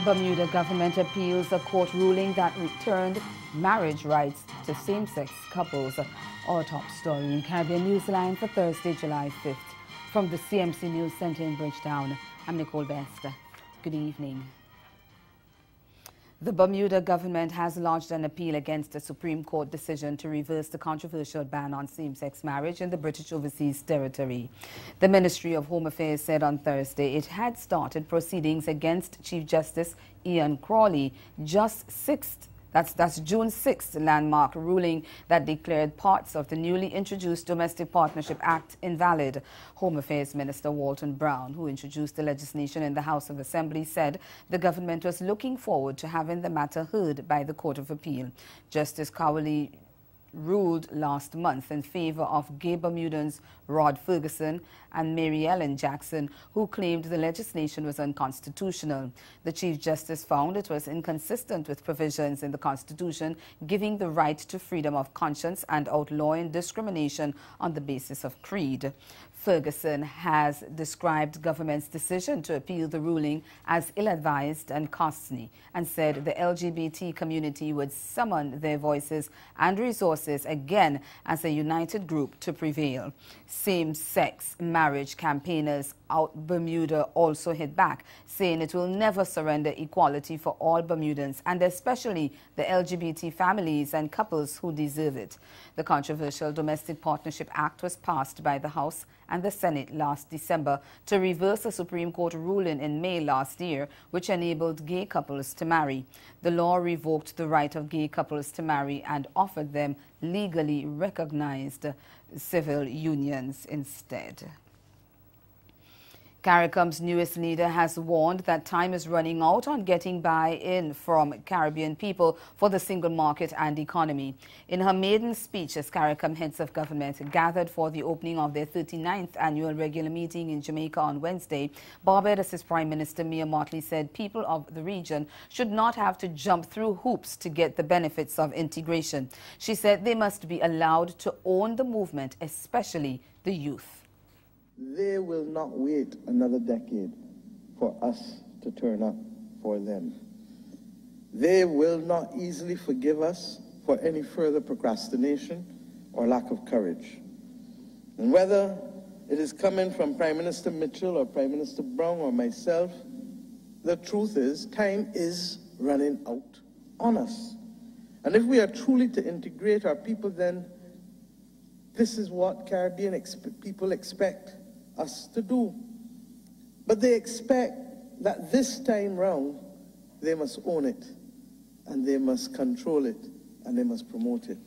Bermuda government appeals a court ruling that returned marriage rights to same-sex couples. Our top story in Caribbean Newsline for Thursday, July 5th. From the CMC News Center in Bridgetown, I'm Nicole Best. Good evening. The Bermuda government has lodged an appeal against a Supreme Court decision to reverse the controversial ban on same-sex marriage in the British Overseas Territory. The Ministry of Home Affairs said on Thursday it had started proceedings against Chief Justice Ian Crawley That's June 6th landmark ruling that declared parts of the newly introduced Domestic Partnership Act invalid. Home Affairs Minister Walton Brown, who introduced the legislation in the House of Assembly, said the government was looking forward to having the matter heard by the Court of Appeal. Justice Cowley ruled last month in favor of gay Bermudans Rod Ferguson and Mary Ellen Jackson, who claimed the legislation was unconstitutional. The Chief Justice found it was inconsistent with provisions in the Constitution giving the right to freedom of conscience and outlawing discrimination on the basis of creed. Ferguson has described government's decision to appeal the ruling as ill-advised and costly, and said the LGBT community would summon their voices and resources again as a united group to prevail. Same-sex marriage campaigners out Bermuda also hit back, saying it will never surrender equality for all Bermudans, and especially the LGBT families and couples who deserve it. The controversial Domestic Partnership Act was passed by the House and the Senate last December to reverse a Supreme Court ruling in May last year, which enabled gay couples to marry. The law revoked the right of gay couples to marry and offered them legally recognized civil unions instead. CARICOM's newest leader has warned that time is running out on getting buy-in from Caribbean people for the single market and economy. In her maiden speech as CARICOM heads of government gathered for the opening of their 39th annual regular meeting in Jamaica on Wednesday, Barbados' Prime Minister Mia Mottley said people of the region should not have to jump through hoops to get the benefits of integration. She said they must be allowed to own the movement, especially the youth. They will not wait another decade for us to turn up for them. They will not easily forgive us for any further procrastination or lack of courage. And whether it is coming from Prime Minister Mitchell or Prime Minister Brown or myself, the truth is time is running out on us. And if we are truly to integrate our people, then this is what Caribbean people expect us to do. But they expect that this time round, they must own it, and they must control it, and they must promote it.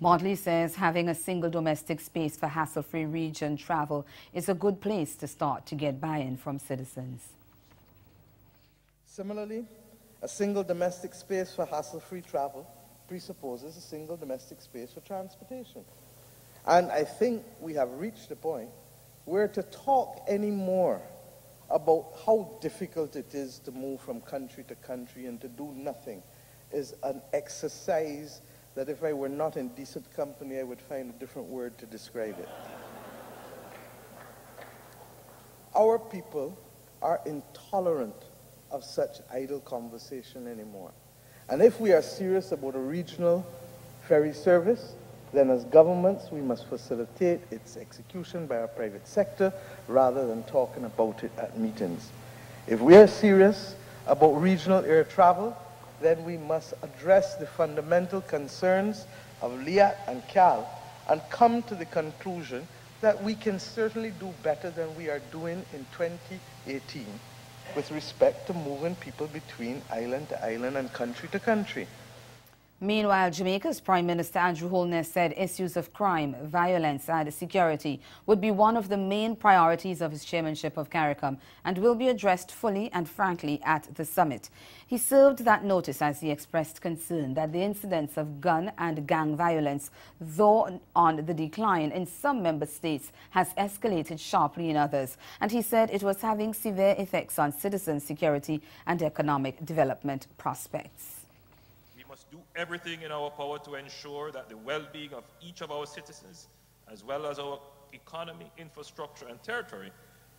Mottley says having a single domestic space for hassle-free region travel is a good place to start to get buy-in from citizens. Similarly, a single domestic space for hassle-free travel presupposes a single domestic space for transportation. And I think we have reached the point where to talk anymore about how difficult it is to move from country to country and to do nothing is an exercise that if I were not in decent company, I would find a different word to describe it. Our people are intolerant of such idle conversation anymore. And if we are serious about a regional ferry service, then as governments, we must facilitate its execution by our private sector rather than talking about it at meetings. If we are serious about regional air travel, then we must address the fundamental concerns of LIAT and CAL and come to the conclusion that we can certainly do better than we are doing in 2018 with respect to moving people between island to island and country to country. Meanwhile, Jamaica's Prime Minister Andrew Holness said issues of crime, violence and security would be one of the main priorities of his chairmanship of CARICOM and will be addressed fully and frankly at the summit. He served that notice as he expressed concern that the incidence of gun and gang violence, though on the decline in some member states, has escalated sharply in others, and he said it was having severe effects on citizen security and economic development prospects. Do everything in our power to ensure that the well-being of each of our citizens, as well as our economy, infrastructure, and territory,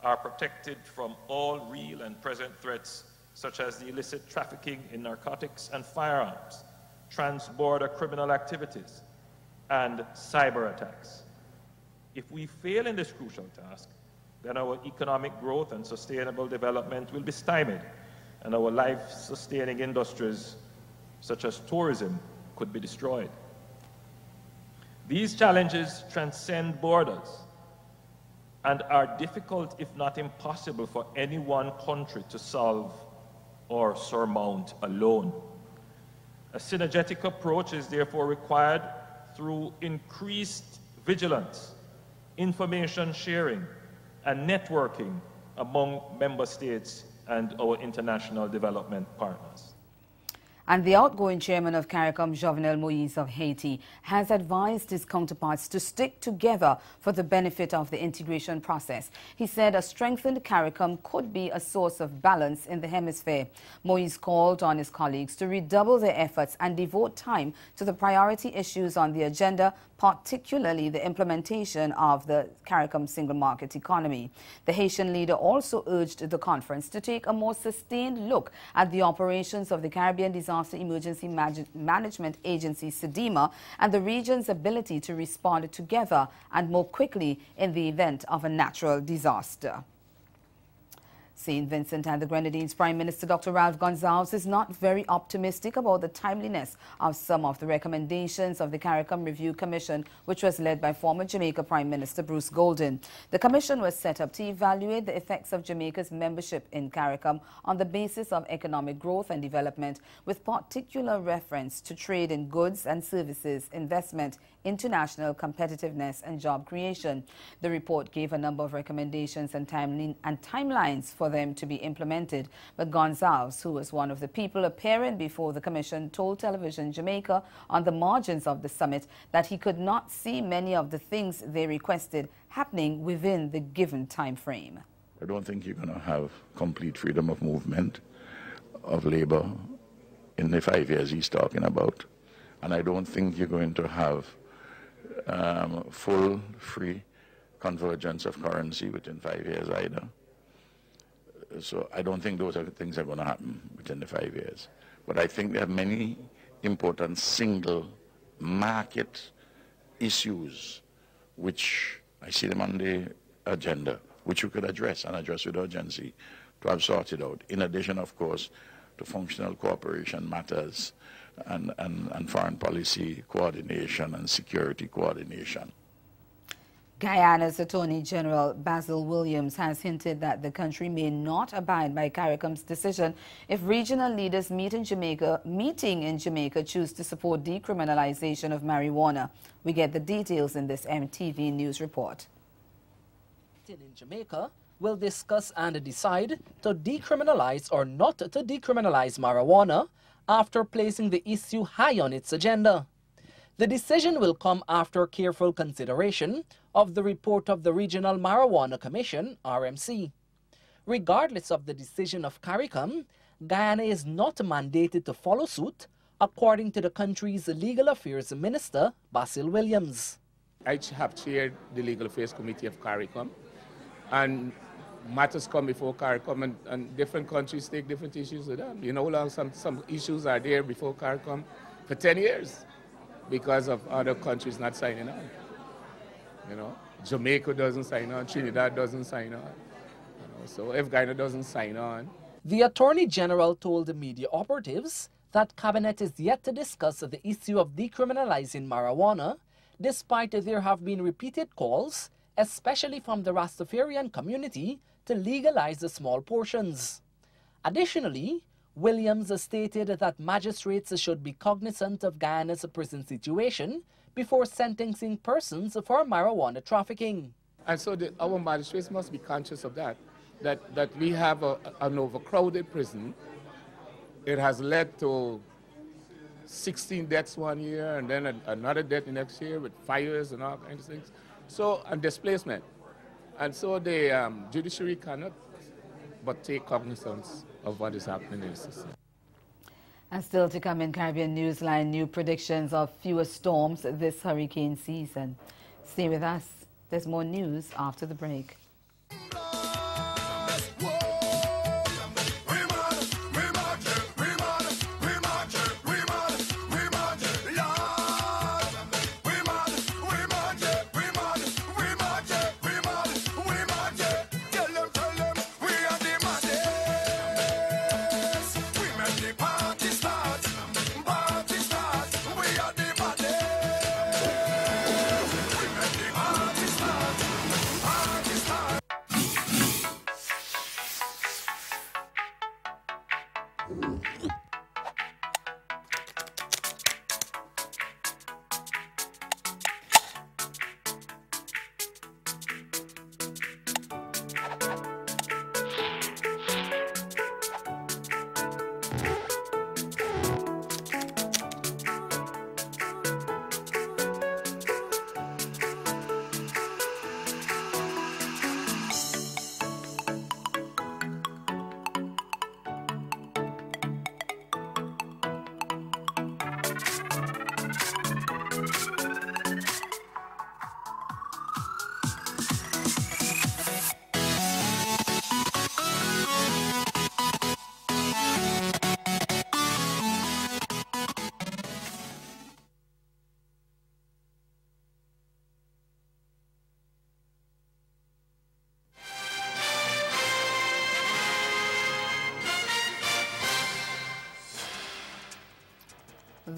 are protected from all real and present threats such as the illicit trafficking in narcotics and firearms, trans-border criminal activities, and cyber attacks. If we fail in this crucial task, then our economic growth and sustainable development will be stymied, and our life-sustaining industries, such as tourism, could be destroyed. These challenges transcend borders and are difficult, if not impossible, for any one country to solve or surmount alone. A synergetic approach is therefore required through increased vigilance, information sharing, and networking among member states and our international development partners. And the outgoing chairman of CARICOM, Jovenel Moise of Haiti, has advised his counterparts to stick together for the benefit of the integration process. He said a strengthened CARICOM could be a source of balance in the hemisphere. Moise called on his colleagues to redouble their efforts and devote time to the priority issues on the agenda, particularly the implementation of the CARICOM single market economy. The Haitian leader also urged the conference to take a more sustained look at the operations of the Caribbean Disaster Emergency Management Agency, SEDEMA, and the region's ability to respond together and more quickly in the event of a natural disaster. St. Vincent and the Grenadines Prime Minister Dr. Ralph Gonsalves is not very optimistic about the timeliness of some of the recommendations of the CARICOM Review Commission, which was led by former Jamaica Prime Minister Bruce Golden. The commission was set up to evaluate the effects of Jamaica's membership in CARICOM on the basis of economic growth and development, with particular reference to trade in goods and services, investment, international competitiveness, and job creation. The report gave a number of recommendations and timelines for them to be implemented, but Gonsalves, who was one of the people appearing before the commission, told Television Jamaica on the margins of the summit that he could not see many of the things they requested happening within the given time frame. I don't think you're going to have complete freedom of movement of labor in the 5 years he's talking about, and I don't think you're going to have full free convergence of currency within 5 years either. So I don't think those are the things that are going to happen within the 5 years. But I think there are many important single market issues which I see them on the agenda, which we could address and address with urgency to have sorted out. In addition, of course, to functional cooperation matters and foreign policy coordination and security coordination. Guyana's Attorney General Basil Williams has hinted that the country may not abide by CARICOM's decision if regional leaders meeting in Jamaica choose to support decriminalization of marijuana. We get the details in this MTV News report. In Jamaica will discuss and decide to decriminalize or not to decriminalize marijuana after placing the issue high on its agenda. The decision will come after careful consideration of the report of the Regional Marijuana Commission, RMC. Regardless of the decision of CARICOM, Guyana is not mandated to follow suit, according to the country's Legal Affairs Minister, Basil Williams. I have chaired the Legal Affairs Committee of CARICOM, and matters come before CARICOM, and different countries take different issues with them. You know, long some issues are there before CARICOM for 10 years because of other countries not signing on. You know, Jamaica doesn't sign on, Trinidad doesn't sign on. You know, so if Guyana doesn't sign on. The Attorney General told the media operatives that Cabinet is yet to discuss the issue of decriminalizing marijuana, despite there have been repeated calls, especially from the Rastafarian community, to legalize the small portions. Additionally, Williams stated that magistrates should be cognizant of Guyana's prison situation before sentencing persons for marijuana trafficking. And so our magistrates must be conscious of that we have an overcrowded prison. It has led to 16 deaths 1 year and then another death the next year with fires and all kinds of things. So, and displacement. And so the judiciary cannot but take cognizance of what is happening in the system. And still to come in Caribbean Newsline, new predictions of fewer storms this hurricane season. Stay with us. There's more news after the break.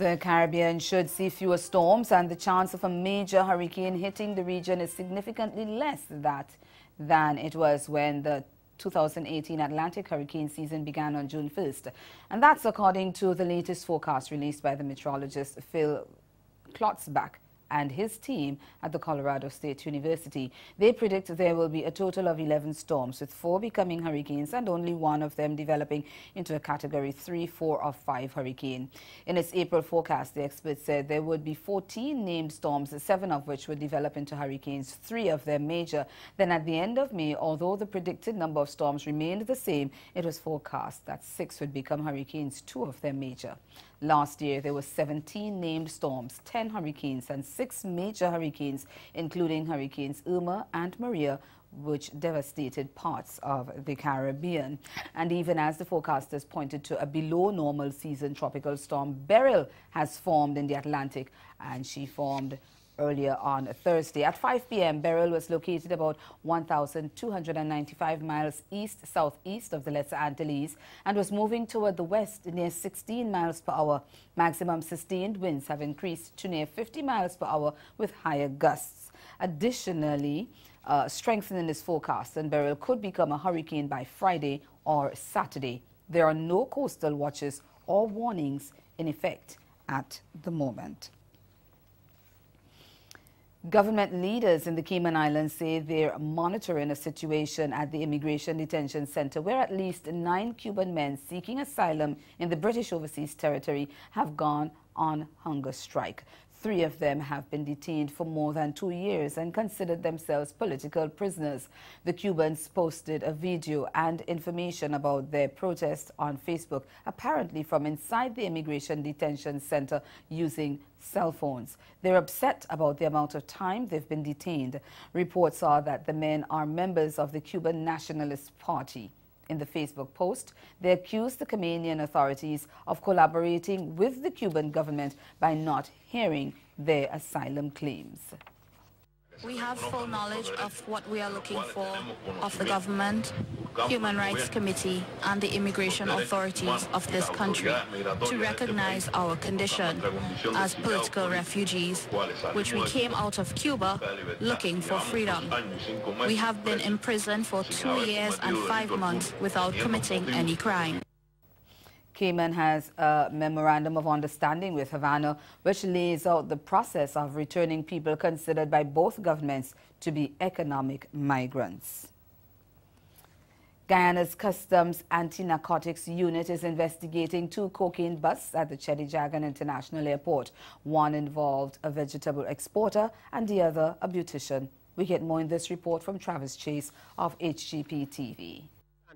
The Caribbean should see fewer storms, and the chance of a major hurricane hitting the region is significantly less than it was when the 2018 Atlantic hurricane season began on June 1st. And that's according to the latest forecast released by the meteorologist Phil Klotzbach and his team at the Colorado State University. They predict there will be a total of 11 storms, with 4 becoming hurricanes and only 1 of them developing into a Category 3, 4 or 5 hurricane. In its April forecast, the experts said there would be 14 named storms, 7 of which would develop into hurricanes, 3 of them major. Then at the end of May, although the predicted number of storms remained the same, it was forecast that 6 would become hurricanes, 2 of them major. Last year, there were 17 named storms, 10 hurricanes and 6 major hurricanes, including Hurricanes Irma and Maria, which devastated parts of the Caribbean. And even as the forecasters pointed to a below-normal season, Tropical Storm Beryl has formed in the Atlantic, and she formed earlier on Thursday. At 5 p.m., Beryl was located about 1,295 miles east-southeast of the Lesser Antilles and was moving toward the west near 16 miles per hour. Maximum sustained winds have increased to near 50 miles per hour with higher gusts. Additionally, strengthening this forecast, and Beryl could become a hurricane by Friday or Saturday. There are no coastal watches or warnings in effect at the moment. Government leaders in the Cayman Islands say they're monitoring a situation at the Immigration Detention Center where at least 9 Cuban men seeking asylum in the British Overseas Territory have gone on hunger strike. 3 of them have been detained for more than 2 years and considered themselves political prisoners. The Cubans posted a video and information about their protest on Facebook, apparently from inside the Immigration Detention Center using cell phones. They're upset about the amount of time they've been detained. Reports are that the men are members of the Cuban Nationalist Party. In the Facebook post, they accused the Caymanian authorities of collaborating with the Cuban government by not hearing their asylum claims. We have full knowledge of what we are looking for of the government, Human Rights Committee, and the immigration authorities of this country to recognize our condition as political refugees, which we came out of Cuba looking for freedom. We have been in prison for 2 years and 5 months without committing any crime. Cayman has a memorandum of understanding with Havana, which lays out the process of returning people considered by both governments to be economic migrants. Guyana's Customs Anti-Narcotics Unit is investigating 2 cocaine busts at the Chedijagan International Airport. One involved a vegetable exporter and the other a beautician. We get more in this report from Travis Chase of HGP TV.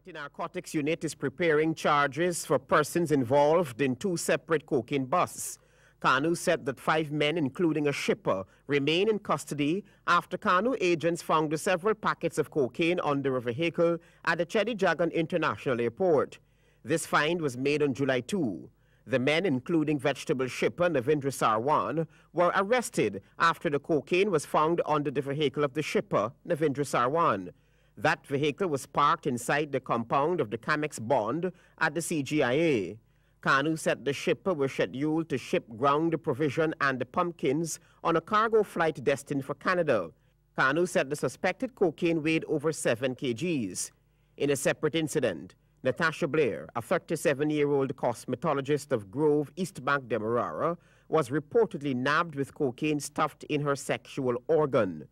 Anti-Narcotics Unit is preparing charges for persons involved in 2 separate cocaine busts. Kanu said that 5 men, including a shipper, remain in custody after Kanu agents found several packets of cocaine under a vehicle at the Chedijagan International Airport. This find was made on July 2. The men, including vegetable shipper Navindra Sarwan, were arrested after the cocaine was found under the vehicle of the shipper, Navindra Sarwan. That vehicle was parked inside the compound of the Camex Bond at the CGIA. Kanu said the shipper was scheduled to ship ground provision and the pumpkins on a cargo flight destined for Canada. Kanu said the suspected cocaine weighed over 7 kgs. In a separate incident, Natasha Blair, a 37-year-old cosmetologist of Grove, Eastbank, Demerara, was reportedly nabbed with cocaine stuffed in her sexual organ.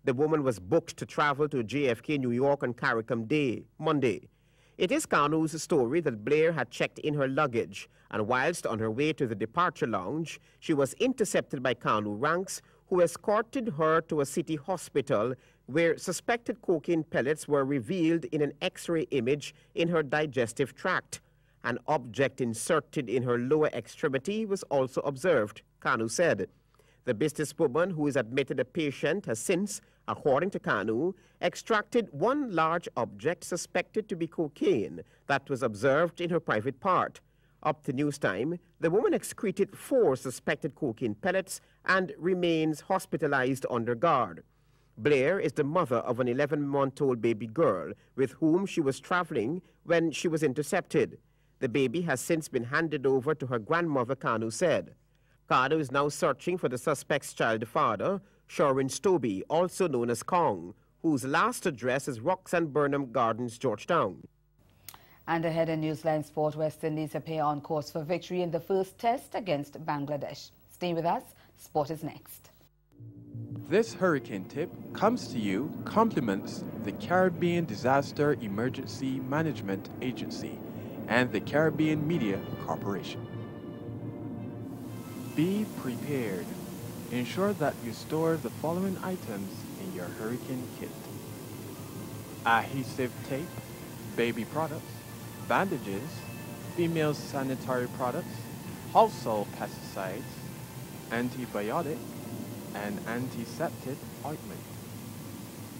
The woman was booked to travel to JFK, New York on CARICOM Day, Monday. It is Kanu's story that Blair had checked in her luggage, and whilst on her way to the departure lounge, she was intercepted by Kanu ranks, who escorted her to a city hospital where suspected cocaine pellets were revealed in an X-ray image in her digestive tract. An object inserted in her lower extremity was also observed, Kanu said. The businesswoman who is admitted a patient has since, according to Kanu, extracted 1 large object suspected to be cocaine that was observed in her private part. Up to news time, the woman excreted 4 suspected cocaine pellets and remains hospitalized under guard. Blair is the mother of an 11-month-old baby girl with whom she was traveling when she was intercepted. The baby has since been handed over to her grandmother, Kanu said. Kano is now searching for the suspect's child father, Shorin Stobie, also known as Kong, whose last address is Roxanne Burnham Gardens, Georgetown. And ahead in Newsline Sport, West Indies appear on course for victory in the first test against Bangladesh. Stay with us. Sport is next. This hurricane tip comes to you compliments the Caribbean Disaster Emergency Management Agency and the Caribbean Media Corporation. Be prepared. Ensure that you store the following items in your hurricane kit: adhesive tape, baby products, bandages, female sanitary products, household pesticides, antibiotic, and antiseptic ointment,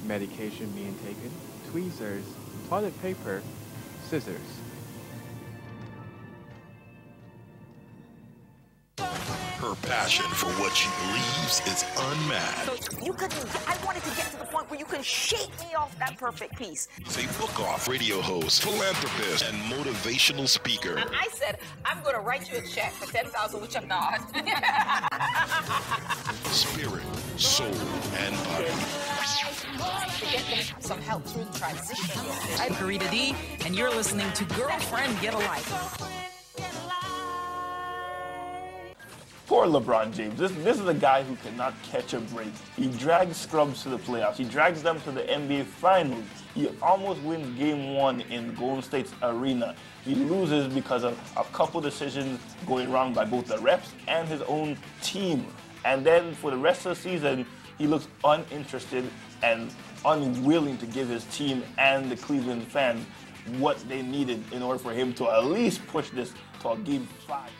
medication being taken, tweezers, toilet paper, scissors. Her passion for what she believes is unmatched. So you couldn't, I wanted to get to the point where you can shake me off that perfect piece. A book-off radio host, philanthropist, and motivational speaker. And I said, I'm going to write you a check for $10,000, which I'm not. Spirit, soul, and body. To get them some help through the transition. I'm Karita D, and you're listening to Girlfriend Get a Life. Poor LeBron James. This is a guy who cannot catch a break. He drags scrubs to the playoffs. He drags them to the NBA Finals. He almost wins Game 1 in Golden State's arena. He loses because of a couple decisions going wrong by both the refs and his own team. And then for the rest of the season, he looks uninterested and unwilling to give his team and the Cleveland fans what they needed in order for him to at least push this to a Game 5.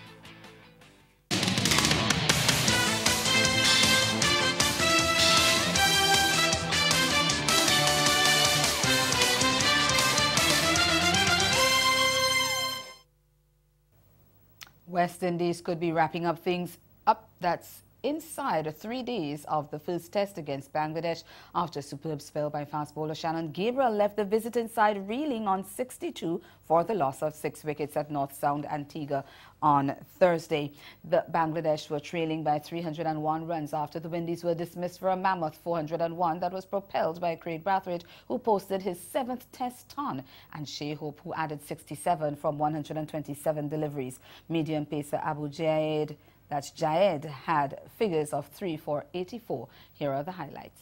West Indies could be wrapping up things up. That's inside 3 days of the first test against Bangladesh after a superb spell by fast bowler Shannon Gabriel left the visiting side reeling on 62 for the loss of 6 wickets at North Sound, Antigua on Thursday. The Bangladesh were trailing by 301 runs after the Windies were dismissed for a mammoth 401 that was propelled by Craig Brathwaite, who posted his 7th test ton, and Shea Hope, who added 67 from 127 deliveries. Medium pacer Abu Jaid, that's Jaed, had figures of 3 for 84. Here are the highlights.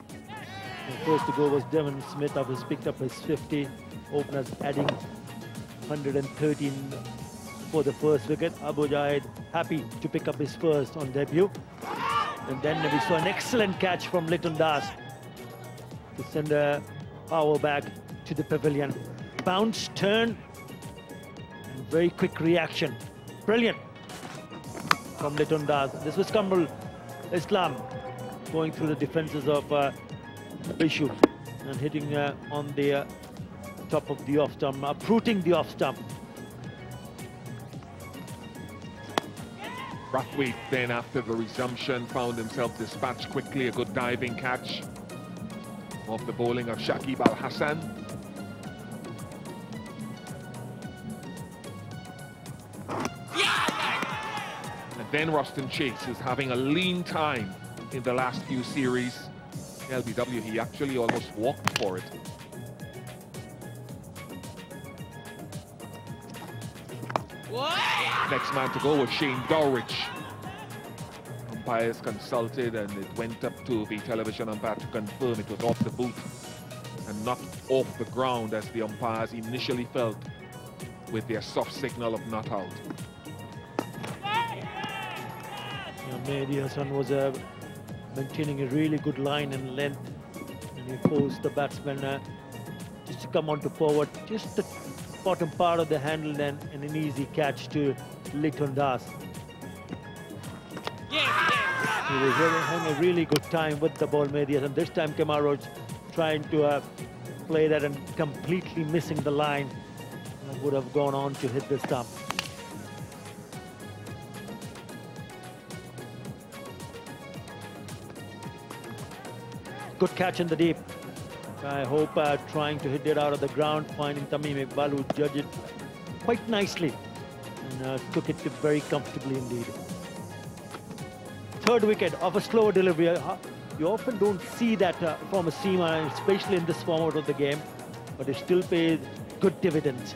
The first to go was Devon Smith after he's picked up his 50. Openers adding 113 for the first wicket. Abu Jaid happy to pick up his first on debut. And then we saw an excellent catch from Litton Das to send a power back to the pavilion. Bounce, turn, and very quick reaction. Brilliant from Litton Das. This was Kamrul Islam going through the defenses of Bishu and hitting on the top of the off stump, uprooting the off stump. Brathwaite then, after the resumption, found himself dispatched quickly. A good diving catch of the bowling of Shakib Al Hassan. And then Ruston Chase is having a lean time in the last few series. LBW, he actually almost walked for it. Next man to go was Shane Dowrich. Umpires consulted and it went up to the television umpire to confirm it was off the boot and not off the ground as the umpires initially felt with their soft signal of not out. Mehdi Hassan was maintaining a really good line and length, and he forced the batsman just to come onto forward, just the bottom part of the handle, and an easy catch to Litton Das. He was having a really good time with the ball, Mehdi Hassan. This time Kamaro's trying to play that and completely missing the line, and would have gone on to hit the stump. Good catch in the deep. I hope trying to hit it out of the ground, finding Tamim Iqbal, who judged it quite nicely and took it very comfortably indeed. third wicket off a slower delivery. You often don't see that from a seamer, especially in this format of the game, but it still pays good dividends.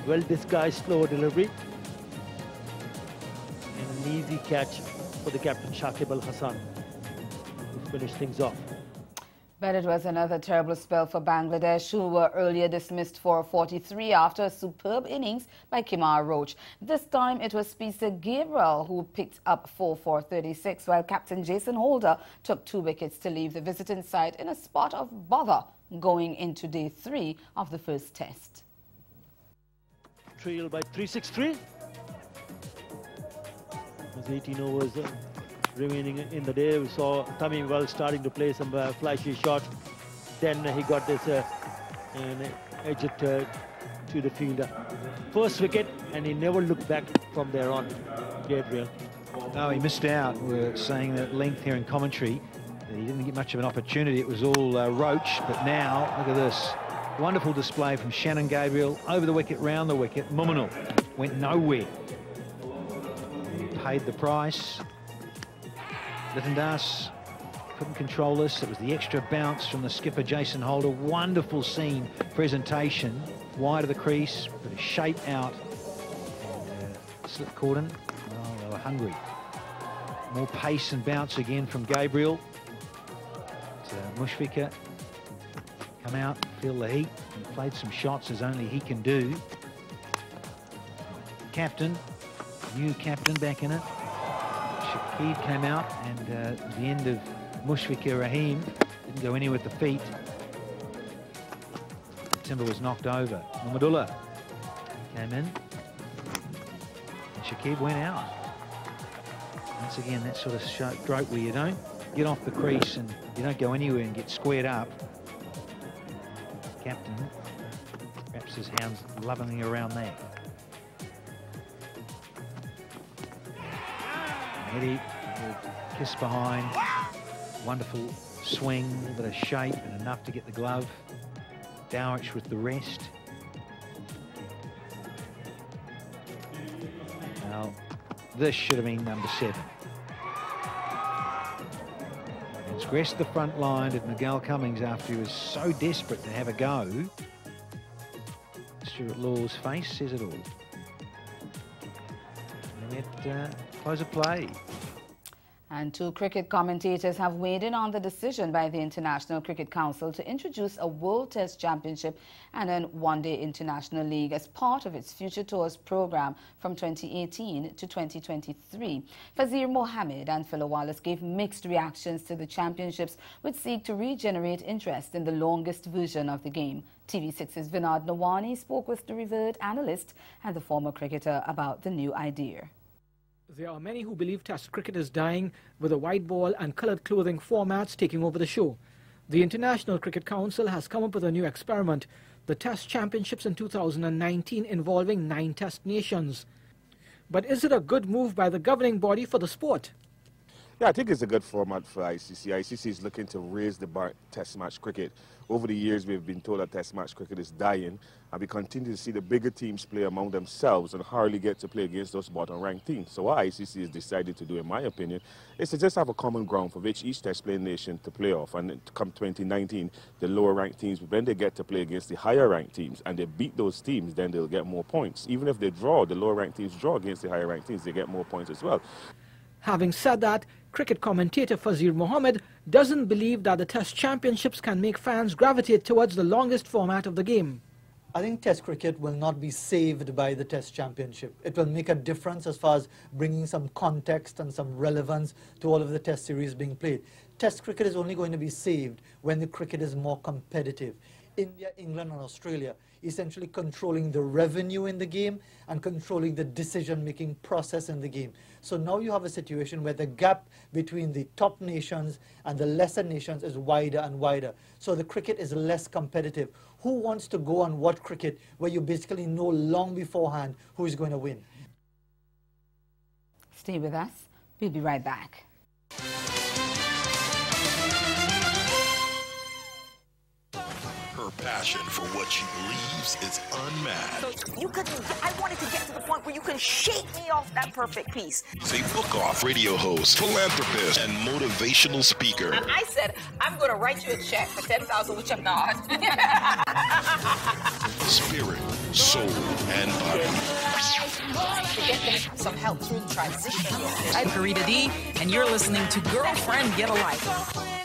Well disguised slower delivery. And an easy catch for the captain Shakib Al Hassan to finish things off. But it was another terrible spell for Bangladesh, who were earlier dismissed for 43 after a superb innings by Kimar Roach. This time it was Spencer Gabriel who picked up 4 for 36, while captain Jason Holder took 2 wickets to leave the visiting side in a spot of bother going into day 3 of the first test. Trail by 363. There's 18 overs remaining in the day. We saw Tamim Wells starting to play some flashy shots. Then he got this edge it to the fielder. First wicket, and he never looked back from there on, Gabriel. No, he missed out. We're saying that at length here in commentary. He didn't get much of an opportunity. It was all Roach, but now, look at this. Wonderful display from Shannon Gabriel. Over the wicket, round the wicket. Muminal went nowhere. He paid the price. Litton Das couldn't control this. It was the extra bounce from the skipper, Jason Holder. Wonderful scene, presentation. Wide of the crease, put a shape out. Slip cordon. Oh, they were hungry. More pace and bounce again from Gabriel. Mushfiqur come out, feel the heat, and played some shots as only he can do. Captain, new captain back in it. Shakib came out, and at the end of Mushfiqur Rahim didn't go anywhere with the feet. Timber was knocked over. Muhammadullah came in, and Shakib went out. Once again, that sort of stroke where you don't get off the crease and you don't go anywhere and get squared up. Captain wraps his hands lovingly around that. Eddie, kiss behind, wonderful swing, a little bit of shape and enough to get the glove. Dowrich with the rest. Now, this should have been number 7. Transgressed the front line did Miguel Cummings after he was so desperate to have a go. Stuart Law's face says it all. And yet, close of play. And 2 cricket commentators have weighed in on the decision by the International Cricket Council to introduce a World Test Championship and a One-Day International League as part of its Future Tours program from 2018 to 2023. Fazir Mohammed and Philo Wallace gave mixed reactions to the championships, which seek to regenerate interest in the longest version of the game. TV6's Vinod Nawani spoke with the revered analyst and the former cricketer about the new idea. There are many who believe Test cricket is dying, with the white ball and coloured clothing formats taking over the show. The International Cricket Council has come up with a new experiment, the Test Championships in 2019 involving 9 Test nations. But is it a good move by the governing body for the sport? Yeah, I think it's a good format for ICC. ICC is looking to raise the bar Test match cricket. Over the years, we've been told that Test match cricket is dying, and we continue to see the bigger teams play among themselves and hardly get to play against those bottom-ranked teams. So what ICC has decided to do, in my opinion, is to just have a common ground for which each Test-playing nation to play off. And come 2019, the lower-ranked teams, when they get to play against the higher-ranked teams and they beat those teams, then they'll get more points. Even if they draw, the lower-ranked teams draw against the higher-ranked teams, they get more points as well. Having said that, cricket commentator Fazir Mohammed doesn't believe that the Test Championships can make fans gravitate towards the longest format of the game. I think Test cricket will not be saved by the Test Championship. It will make a difference as far as bringing some context and some relevance to all of the Test series being played. Test cricket is only going to be saved when the cricket is more competitive. India, England and Australia essentially controlling the revenue in the game and controlling the decision-making process in the game. So now you have a situation where the gap between the top nations and the lesser nations is wider and wider. So the cricket is less competitive. Who wants to go and watch cricket where you basically know long beforehand who is going to win? Stay with us. We'll be right back. Her passion passion for what she believes is unmatched. I wanted to get to the point where you can shake me off that perfect piece. She's a book-off radio host, philanthropist, and motivational speaker. And I said, I'm going to write you a check for $10,000, which I'm not. Spirit, soul, and body. To get some help through the transition. I'm Karita D, and you're listening to Girlfriend Get a Life.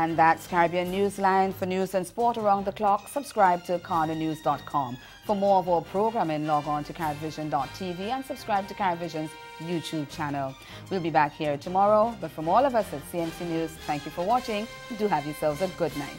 And that's Caribbean Newsline. For news and sport around the clock, subscribe to CarnaNews.com. For more of our programming, log on to CariVision.tv and subscribe to CariVision's YouTube channel. We'll be back here tomorrow, but from all of us at CMC News, thank you for watching. Do have yourselves a good night.